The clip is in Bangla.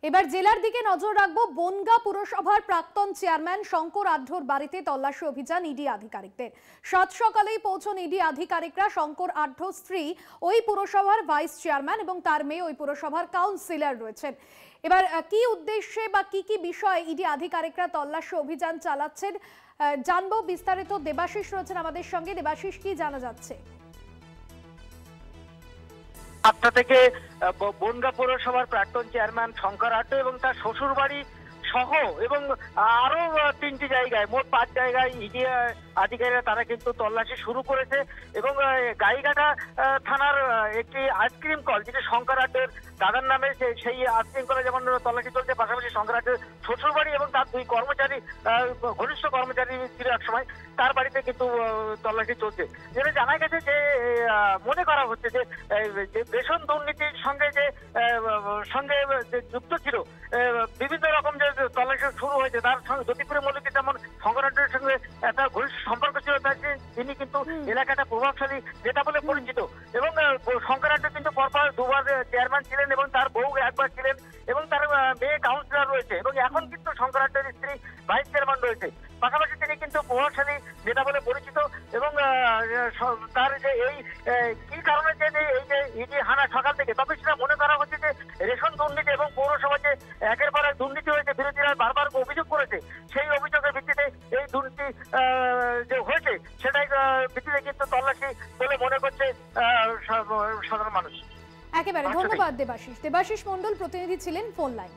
এবার জেলার দিকে নজর রাখবো। বনগাঁ পুরসভার প্রাক্তন চেয়ারম্যান শঙ্কর আঢ্যর বাড়িতে তল্লাশি অভিযান ইডি আধিকারিকদের। সাত সকালেই পৌঁছন ইডি আধিকারিকরা। শঙ্কর আঢ্যর স্ত্রী ওই পুরসভার ভাইস চেয়ারম্যান এবং তার মেয়ে ওই পুরসভার কাউন্সিলর রয়েছেন। এবার কি উদ্দেশ্যে বা কি বিষয়ে ইডি আধিকারিকরা তল্লাশি অভিযান চালাচ্ছেন জানবো বিস্তারিত। দেবাশিস রয়েছেন আমাদের সঙ্গে। দেবাশিস, কি জানা যাচ্ছে? আটটা থেকে বনগাঁ পৌরসভার প্রাক্তন চেয়ারম্যান শঙ্কর আঢ্য এবং তার শ্বশুর বাড়ি সহ এবং আরো 3টি জায়গায়, মোট 5 জায়গায় ইডি আধিকারিকরা তারা কিন্তু তল্লাশি শুরু করেছে। এবং গাইঘাটা থানার একটি আইসক্রিম কল, যেটি শঙ্কর আঢ্যের দাদার নামে, সেই আইসক্রিম কলে যেমন তল্লাশি চলছে, পাশাপাশি শঙ্কর আঢ্যের শ্বশুর বাড়ি এবং তার 2 কর্মচারী, ঘনিষ্ঠ কর্মচারী ছিল একসময়, তার বাড়িতে কিন্তু তল্লাশি চলছে। যেটা জানা গেছে যে মনে করা হচ্ছে যে রেশন দুর্নীতির সঙ্গে সঙ্গে যুক্ত ছিল, বিভিন্ন রকম যে তল্লাশি শুরু হয়েছে, তার সঙ্গে জ্যোতিপুরের মল্লিকের যেমন শঙ্কর আঢ্যের সঙ্গে একটা ঘনিষ্ঠ সম্পর্ক ছিল, তিনি কিন্তু এলাকাটা প্রভাবশালী নেতা বলে পরিচিত। এবং শঙ্কর আঢ্য কিন্তু পরপর 2বার চেয়ারম্যান ছিলেন এবং তার বউ একবার ছিলেন এবং তার মেয়ে কাউন্সিলর রয়েছে এবং এখন কিন্তু শঙ্কর আঢ্যের স্ত্রী ভাইস চেয়ারম্যান রয়েছে। পাশাপাশি তিনি কিন্তু প্রভাবশালী নেতা বলে পরিচিত এবং তার যে এই কি কারণে যে এই যে ইডি হানা সকাল থেকে, তবে সেটা মনে করা হচ্ছে যে রেশন দুর্নীতি এবং পৌরসভা যে একের পর এক দুর্নীতি হয়েছে, বিরোধীরা বারবার অভিযোগ করেছে, সেই অভিযোগের ভিত্তিতে এই দুর্নীতি যে হয়েছে সেটাই ভিত্তিতে কিন্তু তল্লাশি বলে মনে করছে সাধারণ মানুষ। একেবারে ধন্যবাদ দেবাশিস। দেবাশিস মন্ডল প্রতিনিধি ছিলেন ফোন লাইন।